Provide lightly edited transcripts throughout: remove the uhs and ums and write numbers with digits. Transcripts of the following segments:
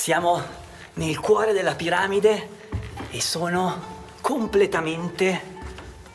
Siamo nel cuore della piramide e sono completamente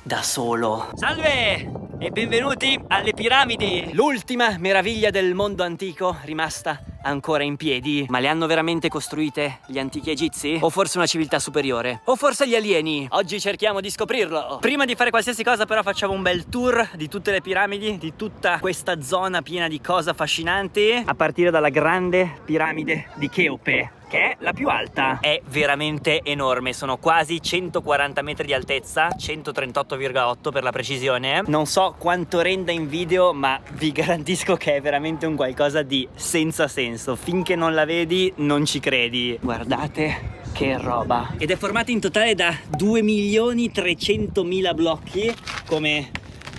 da solo. Salve e benvenuti alle piramidi, l'ultima meraviglia del mondo antico rimasta ancora in piedi. Ma le hanno veramente costruite gli antichi egizi? O forse una civiltà superiore? O forse gli alieni? Oggi cerchiamo di scoprirlo. Prima di fare qualsiasi cosa però facciamo un bel tour di tutte le piramidi, di tutta questa zona piena di cose affascinanti, a partire dalla grande piramide di Cheope, che è la più alta. È veramente enorme, sono quasi 140 metri di altezza, 138,8 per la precisione. Non so quanto renda in video, ma vi garantisco che è veramente un qualcosa di senza senso. Finché non la vedi non ci credi. Guardate che roba. Ed è formata in totale da 2.300.000 blocchi, come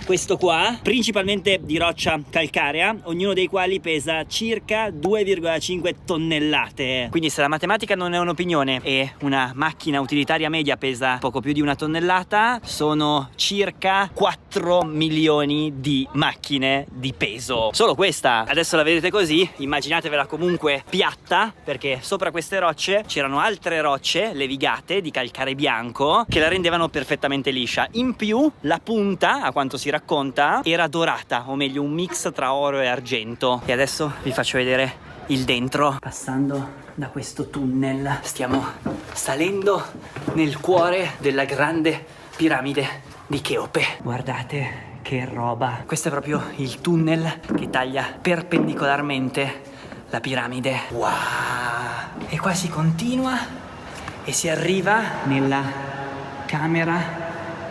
questo qua, principalmente di roccia calcarea, ognuno dei quali pesa circa 2,5 tonnellate. Quindi se la matematica non è un'opinione e una macchina utilitaria media pesa poco più di 1 tonnellata, sono circa 4 milioni di macchine di peso. Solo questa. Adesso la vedete così, immaginatevela comunque piatta, perché sopra queste rocce c'erano altre rocce levigate di calcare bianco che la rendevano perfettamente liscia. In più la punta, a quanto si racconta, era dorata, o meglio un mix tra oro e argento. E adesso vi faccio vedere il dentro. Passando da questo tunnel stiamo salendo nel cuore della grande piramide di Cheope. Guardate che roba. Questo è proprio il tunnel che taglia perpendicolarmente la piramide. Wow! E qua si continua e si arriva nella camera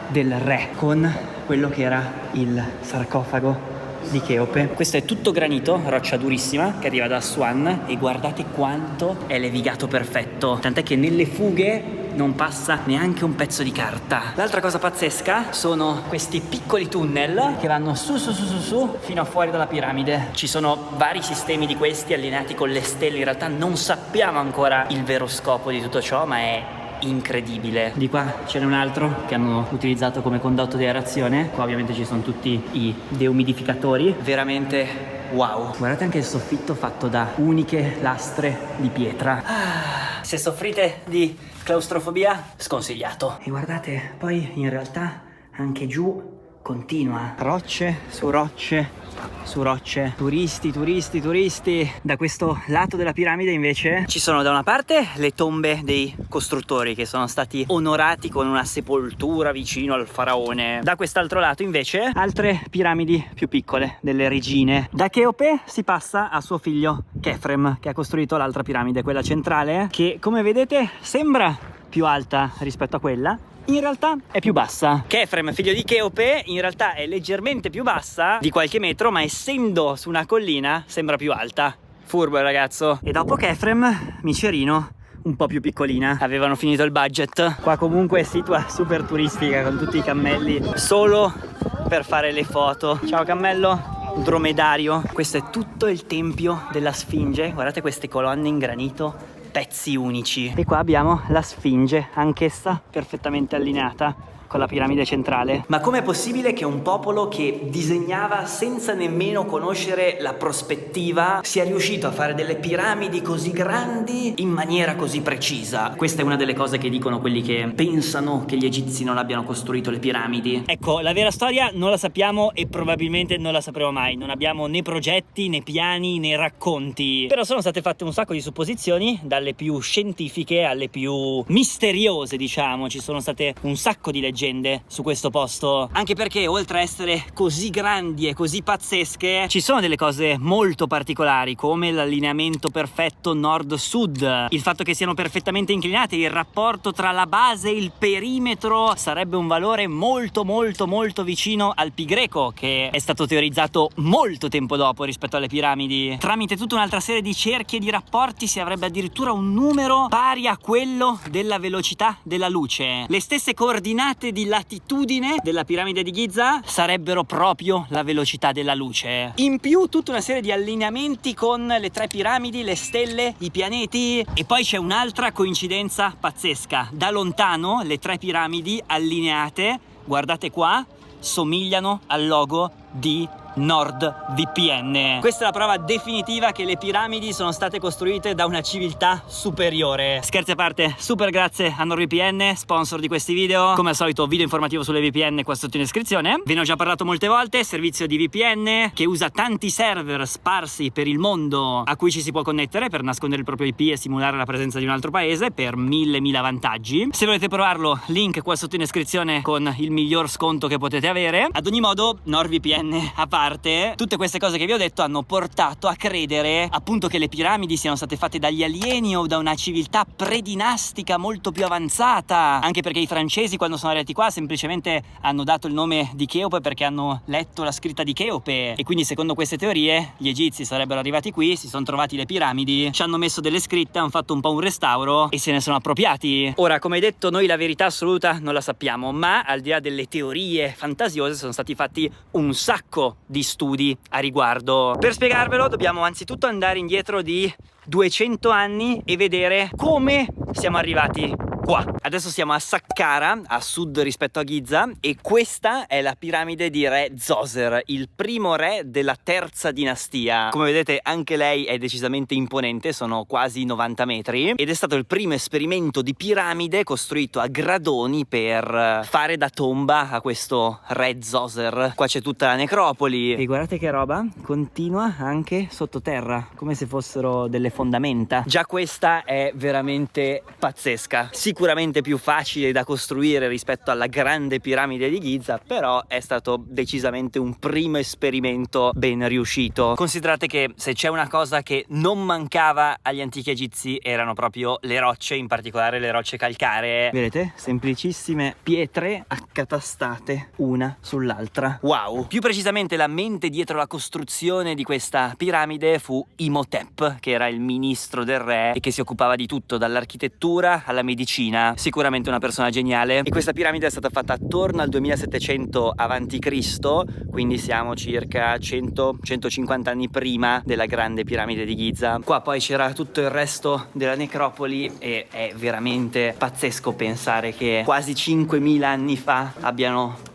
del re, con quello che era il sarcofago di Cheope. Questo è tutto granito, roccia durissima che arriva da Aswan, e guardate quanto è levigato perfetto, tant'è che nelle fughe non passa neanche un pezzo di carta. L'altra cosa pazzesca sono questi piccoli tunnel che vanno su fino a fuori dalla piramide. Ci sono vari sistemi di questi allineati con le stelle. In realtà non sappiamo ancora il vero scopo di tutto ciò, ma è incredibile. Di qua ce n'è un altro che hanno utilizzato come condotto di aerazione. Qua ovviamente ci sono tutti i deumidificatori. Veramente wow. Guardate anche il soffitto fatto da uniche lastre di pietra. Se soffrite di claustrofobia, sconsigliato. E guardate, poi in realtà anche giù continua. Rocce su rocce su rocce. Turisti. Da questo lato della piramide invece ci sono da una parte le tombe dei costruttori che sono stati onorati con una sepoltura vicino al faraone. Da quest'altro lato invece altre piramidi più piccole delle regine. Da Cheope si passa a suo figlio Khephrem, che ha costruito l'altra piramide, quella centrale, che come vedete sembra più alta rispetto a quella, in realtà è più bassa. Khephrem, figlio di Cheope, in realtà è leggermente più bassa di qualche metro, ma essendo su una collina sembra più alta. Furbo il ragazzo. E dopo Khephrem, Micerino, un po' più piccolina. Avevano finito il budget. Qua comunque è situa super turistica, con tutti i cammelli solo per fare le foto. Ciao cammello. Dromedario. Questo è tutto il tempio della Sfinge. Guardate queste colonne in granito, pezzi unici. E qua abbiamo la Sfinge, anch'essa perfettamente allineata con la piramide centrale. Ma com'è possibile che un popolo che disegnava senza nemmeno conoscere la prospettiva sia riuscito a fare delle piramidi così grandi in maniera così precisa? Questa è una delle cose che dicono quelli che pensano che gli egizi non abbiano costruito le piramidi. Ecco, la vera storia non la sappiamo e probabilmente non la sapremo mai. Non abbiamo né progetti, né piani, né racconti. Però sono state fatte un sacco di supposizioni, dalle più scientifiche alle più misteriose, diciamo. Ci sono state un sacco di leggende su questo posto, anche perché oltre a essere così grandi e così pazzesche ci sono delle cose molto particolari, come l'allineamento perfetto nord-sud, il fatto che siano perfettamente inclinate, il rapporto tra la base e il perimetro sarebbe un valore molto vicino al pi greco, che è stato teorizzato molto tempo dopo rispetto alle piramidi. Tramite tutta un'altra serie di cerchi e di rapporti si avrebbe addirittura un numero pari a quello della velocità della luce. Le stesse coordinate di latitudine della piramide di Giza sarebbero proprio la velocità della luce. In più tutta una serie di allineamenti con le 3 piramidi, le stelle, i pianeti. E poi c'è un'altra coincidenza pazzesca: da lontano le 3 piramidi allineate, guardate qua, somigliano al logo di NordVPN. Questa è la prova definitiva che le piramidi sono state costruite da una civiltà superiore. Scherzi a parte, super grazie a NordVPN, sponsor di questi video. Come al solito video informativo sulle VPN qua sotto in descrizione. Ve ne ho già parlato molte volte, servizio di VPN che usa tanti server sparsi per il mondo a cui ci si può connettere per nascondere il proprio IP e simulare la presenza di un altro paese per mille vantaggi. Se volete provarlo, link qua sotto in descrizione con il miglior sconto che potete avere. Ad ogni modo, NordVPN a parte, tutte queste cose che vi ho detto hanno portato a credere appunto che le piramidi siano state fatte dagli alieni o da una civiltà predinastica molto più avanzata, anche perché i francesi quando sono arrivati qua semplicemente hanno dato il nome di Cheope perché hanno letto la scritta di Cheope, e quindi secondo queste teorie gli egizi sarebbero arrivati qui, si sono trovati le piramidi, ci hanno messo delle scritte, hanno fatto un po' un restauro e se ne sono appropriati. Ora, come detto, noi la verità assoluta non la sappiamo, ma al di là delle teorie fantasiose sono stati fatti un sacco di studi a riguardo. Per spiegarvelo dobbiamo anzitutto andare indietro di 200 anni e vedere come siamo arrivati qua. Adesso siamo a Saqqara, a sud rispetto a Giza, e questa è la piramide di re Zoser, il primo re della terza dinastia. Come vedete anche lei è decisamente imponente, sono quasi 90 metri, ed è stato il primo esperimento di piramide costruito a gradoni per fare da tomba a questo re Zoser. Qua c'è tutta la necropoli e guardate che roba, continua anche sottoterra, come se fossero delle fondamenta. Già questa è veramente pazzesca, sicuramente più facile da costruire rispetto alla grande piramide di Giza, però è stato decisamente un primo esperimento ben riuscito. Considerate che se c'è una cosa che non mancava agli antichi egizi erano proprio le rocce, in particolare le rocce calcaree. Vedete? Semplicissime pietre accatastate una sull'altra. Wow! Più precisamente la mente dietro la costruzione di questa piramide fu Imhotep, che era il ministro del re e che si occupava di tutto, dall'architettura alla medicina. Sicuramente una persona geniale. E questa piramide è stata fatta attorno al 2700 a.C., quindi siamo circa 100-150 anni prima della grande piramide di Giza. Qua poi c'era tutto il resto della necropoli e è veramente pazzesco pensare che quasi 5000 anni fa abbiano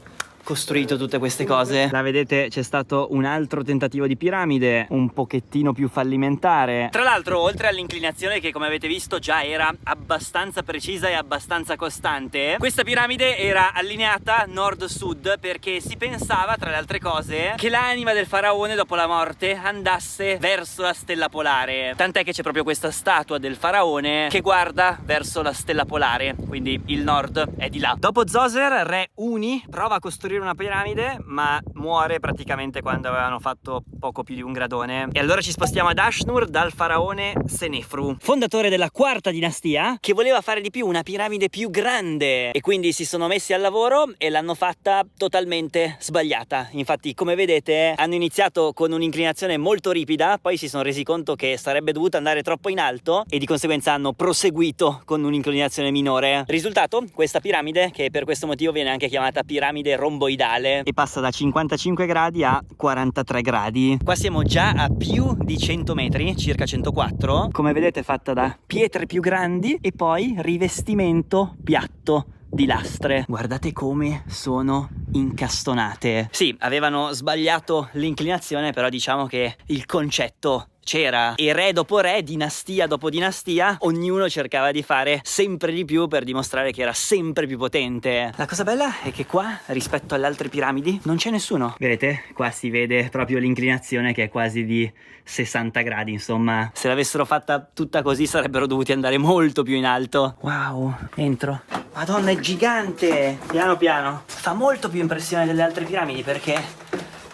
costruito tutte queste cose. La vedete, c'è stato un altro tentativo di piramide un pochettino più fallimentare. Tra l'altro, oltre all'inclinazione che come avete visto già era abbastanza precisa e abbastanza costante, questa piramide era allineata nord-sud perché si pensava, tra le altre cose, che l'anima del faraone dopo la morte andasse verso la stella polare. Tant'è che c'è proprio questa statua del faraone che guarda verso la stella polare, quindi il nord è di là. Dopo Zoser, re Uni prova a costruire una piramide ma muore praticamente quando avevano fatto poco più di un gradone, e allora ci spostiamo ad Ashnur dal faraone Senefru, fondatore della quarta dinastia, che voleva fare di più, una piramide più grande, e quindi si sono messi al lavoro e l'hanno fatta totalmente sbagliata. Infatti, come vedete, hanno iniziato con un'inclinazione molto ripida, poi si sono resi conto che sarebbe dovuto andare troppo in alto e di conseguenza hanno proseguito con un'inclinazione minore. Risultato? Questa piramide, che per questo motivo viene anche chiamata piramide romboidale, e passa da 55 gradi a 43 gradi. Qua siamo già a più di 100 metri, circa 104. Come vedete è fatta da pietre più grandi e poi rivestimento piatto di lastre. Guardate come sono incastonate. Sì, avevano sbagliato l'inclinazione, però diciamo che il concetto c'era, e re dopo re, dinastia dopo dinastia, ognuno cercava di fare sempre di più per dimostrare che era sempre più potente. La cosa bella è che qua, rispetto alle altre piramidi, non c'è nessuno. Vedete? Qua si vede proprio l'inclinazione che è quasi di 60 gradi, insomma. Se l'avessero fatta tutta così sarebbero dovuti andare molto più in alto. Wow, entro. Madonna, è gigante! Piano piano. Fa molto più impressione delle altre piramidi perché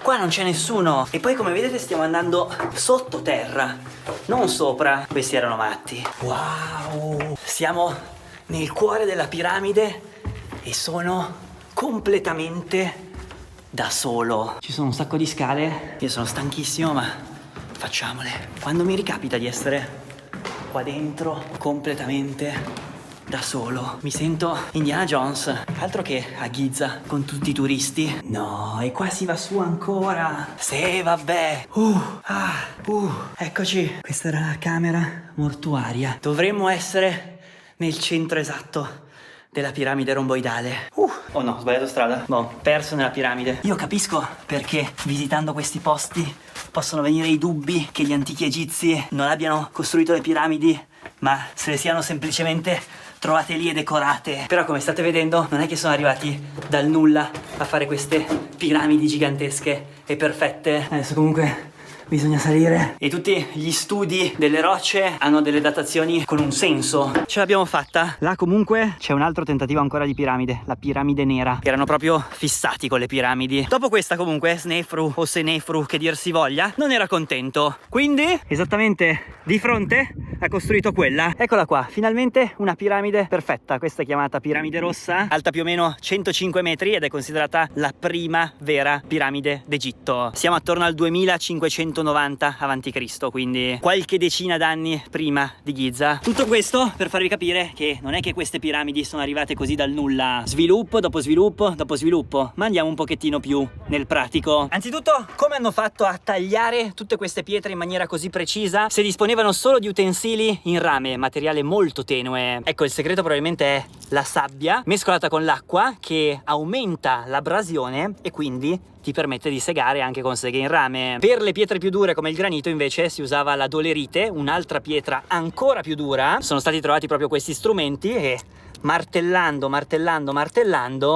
qua non c'è nessuno. E poi come vedete stiamo andando sottoterra, non sopra. Questi erano matti. Wow! Siamo nel cuore della piramide e sono completamente da solo. Ci sono un sacco di scale. Io sono stanchissimo, ma facciamole. Quando mi ricapita di essere qua dentro completamente da solo, mi sento Indiana Jones, altro che a Giza con tutti i turisti. No, e qua si va su ancora. Sì, vabbè. Eccoci. Questa era la camera mortuaria. Dovremmo essere nel centro esatto della piramide romboidale. Oh no, ho sbagliato strada. Boh, perso nella piramide. Io capisco perché visitando questi posti possono venire i dubbi che gli antichi egizi non abbiano costruito le piramidi, ma se le siano semplicemente trovate lì e decorate. Però come state vedendo non è che sono arrivati dal nulla a fare queste piramidi gigantesche e perfette. Adesso comunque bisogna salire. E tutti gli studi delle rocce hanno delle datazioni con un senso. Ce l'abbiamo fatta. Là comunque c'è un altro tentativo ancora di piramide, la piramide nera. Erano proprio fissati con le piramidi. Dopo questa comunque Snefru o Senefru che dir si voglia non era contento. Quindi esattamente di fronte ha costruito quella. Eccola qua, finalmente una piramide perfetta. Questa è chiamata piramide rossa, alta più o meno 105 metri ed è considerata la prima vera piramide d'Egitto. Siamo attorno al 2590 a.C., quindi qualche decina d'anni prima di Giza. Tutto questo per farvi capire che non è che queste piramidi sono arrivate così dal nulla, sviluppo dopo sviluppo dopo sviluppo, ma andiamo un pochettino più nel pratico. Anzitutto, come hanno fatto a tagliare tutte queste pietre in maniera così precisa se disponevano solo di utensili in rame, materiale molto tenue? Ecco, il segreto probabilmente è la sabbia mescolata con l'acqua che aumenta l'abrasione e quindi ti permette di segare anche con seghe in rame. Per le pietre più dure come il granito invece si usava la dolerite, un'altra pietra ancora più dura. Sono stati trovati proprio questi strumenti e martellando,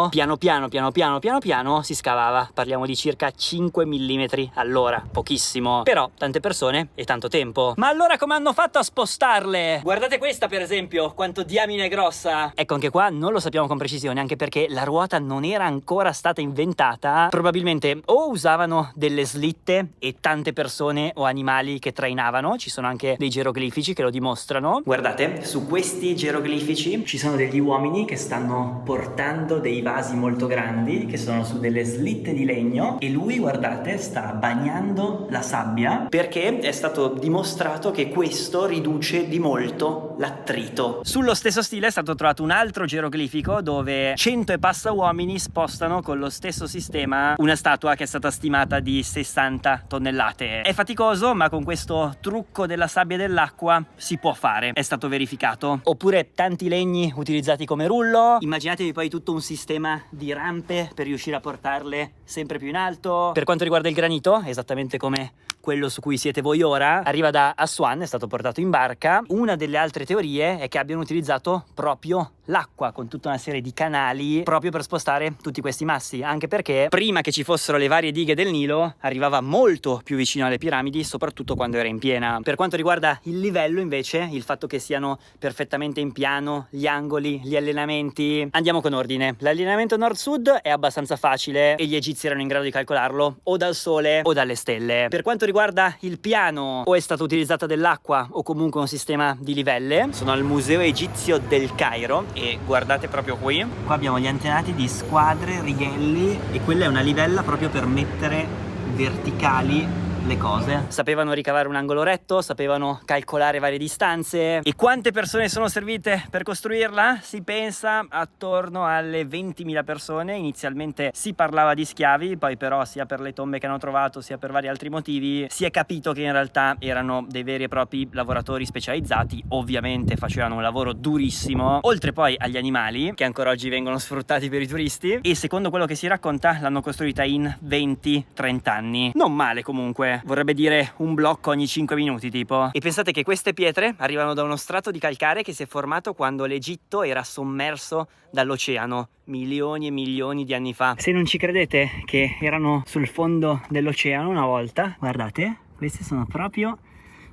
piano piano si scavava. Parliamo di circa 5 mm all'ora, pochissimo, però tante persone e tanto tempo. Ma allora come hanno fatto a spostarle? Guardate questa per esempio, quanto diamine è grossa. Ecco, anche qua non lo sappiamo con precisione, anche perché la ruota non era ancora stata inventata. Probabilmente o usavano delle slitte e tante persone o animali che trainavano. Ci sono anche dei geroglifici che lo dimostrano. Guardate, su questi geroglifici ci sono degli uomini che stanno portando dei vasi molto grandi che sono su delle slitte di legno e lui, guardate, sta bagnando la sabbia perché è stato dimostrato che questo riduce di molto l'attrito. Sullo stesso stile è stato trovato un altro geroglifico dove 100 e passa uomini spostano con lo stesso sistema una statua che è stata stimata di 60 tonnellate. È faticoso, ma con questo trucco della sabbia e dell'acqua si può fare, è stato verificato. Oppure tanti legni utilizzati come rullo. Immaginatevi poi tutto un sistema di rampe per riuscire a portarle sempre più in alto. Per quanto riguarda il granito, esattamente come quello su cui siete voi ora, arriva da Aswan, è stato portato in barca. Una delle altre teorie è che abbiano utilizzato proprio l'acqua con tutta una serie di canali proprio per spostare tutti questi massi, anche perché prima che ci fossero le varie dighe del Nilo arrivava molto più vicino alle piramidi, soprattutto quando era in piena. Per quanto riguarda il livello invece, il fatto che siano perfettamente in piano gli angoli, gli allenamenti, andiamo con ordine. L'allineamento nord-sud è abbastanza facile e gli egizi erano in grado di calcolarlo o dal sole o dalle stelle. Per quanto riguarda il piano, o è stata utilizzata dell'acqua o comunque un sistema di livelle. Sono al Museo Egizio del Cairo e guardate proprio qui, qua abbiamo gli antenati di squadre, righelli, e quella è una livella proprio per mettere verticali le cose. Sapevano ricavare un angolo retto, sapevano calcolare varie distanze. E quante persone sono servite per costruirla? Si pensa attorno alle 20.000 persone. Inizialmente si parlava di schiavi, poi però sia per le tombe che hanno trovato sia per vari altri motivi si è capito che in realtà erano dei veri e propri lavoratori specializzati. Ovviamente facevano un lavoro durissimo, oltre poi agli animali che ancora oggi vengono sfruttati per i turisti, e secondo quello che si racconta l'hanno costruita in 20-30 anni. Non male comunque, vorrebbe dire un blocco ogni 5 minuti tipo. E pensate che queste pietre arrivano da uno strato di calcare che si è formato quando l'Egitto era sommerso dall'oceano milioni e milioni di anni fa. Se non ci credete che erano sul fondo dell'oceano una volta, guardate, queste sono proprio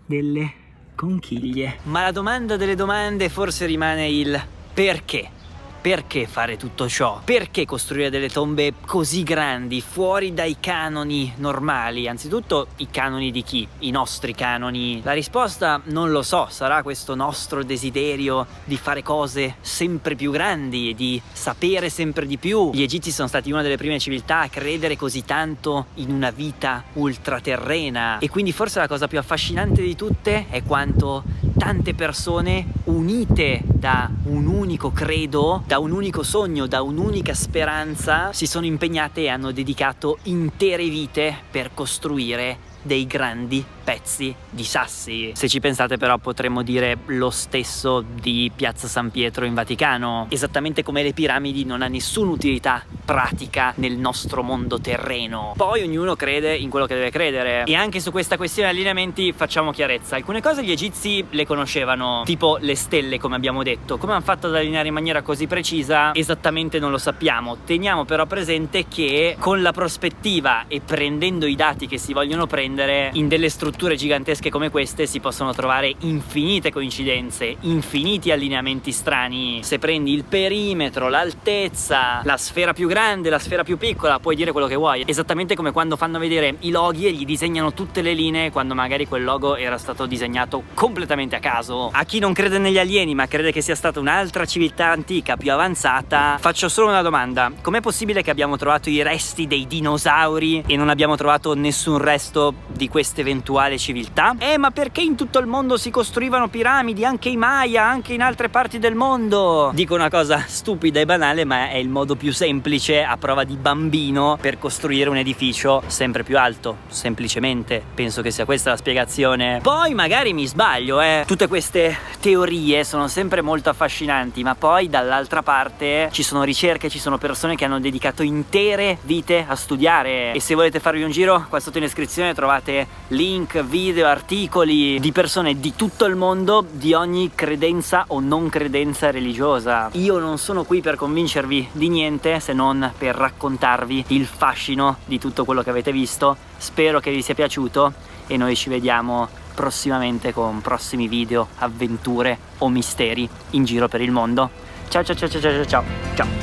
delle conchiglie. Ma la domanda delle domande forse rimane il perché. Perché fare tutto ciò? Perché costruire delle tombe così grandi, fuori dai canoni normali? Anzitutto, i canoni di chi? I nostri canoni? La risposta non lo so, sarà questo nostro desiderio di fare cose sempre più grandi, di sapere sempre di più. Gli egizi sono stati una delle prime civiltà a credere così tanto in una vita ultraterrena, e quindi forse la cosa più affascinante di tutte è quanto tante persone unite da un unico credo, da un unico sogno, da un'unica speranza, si sono impegnate e hanno dedicato intere vite per costruire dei grandi pezzi di sassi. Se ci pensate però potremmo dire lo stesso di Piazza San Pietro in Vaticano, esattamente come le piramidi non ha nessuna utilità pratica nel nostro mondo terreno. Poi ognuno crede in quello che deve credere, e anche su questa questione allineamenti facciamo chiarezza. Alcune cose gli egizi le conoscevano, tipo le stelle, come abbiamo detto. Come hanno fatto ad allineare in maniera così precisa esattamente non lo sappiamo. Teniamo però presente che con la prospettiva e prendendo i dati che si vogliono prendere, in delle strutture gigantesche come queste si possono trovare infinite coincidenze, infiniti allineamenti strani. Se prendi il perimetro, l'altezza, la sfera più grande, la sfera più piccola, puoi dire quello che vuoi. Esattamente come quando fanno vedere i loghi e gli disegnano tutte le linee quando magari quel logo era stato disegnato completamente a caso. A chi non crede negli alieni ma crede che sia stata un'altra civiltà antica più avanzata, faccio solo una domanda: com'è possibile che abbiamo trovato i resti dei dinosauri e non abbiamo trovato nessun resto di questa eventuale civiltà? Ma perché in tutto il mondo si costruivano piramidi, anche i Maya, anche in altre parti del mondo? Dico una cosa stupida e banale, ma è il modo più semplice, a prova di bambino, per costruire un edificio sempre più alto. Semplicemente penso che sia questa la spiegazione. Poi magari mi sbaglio, tutte queste teorie sono sempre molto affascinanti, ma poi dall'altra parte ci sono ricerche, ci sono persone che hanno dedicato intere vite a studiare, e se volete farvi un giro qua sotto in descrizione trovate link, video, articoli di persone di tutto il mondo, di ogni credenza o non credenza religiosa. Io non sono qui per convincervi di niente, se non per raccontarvi il fascino di tutto quello che avete visto. Spero che vi sia piaciuto e noi ci vediamo prossimamente con prossimi video, avventure o misteri in giro per il mondo. Ciao ciao ciao ciao ciao ciao ciao.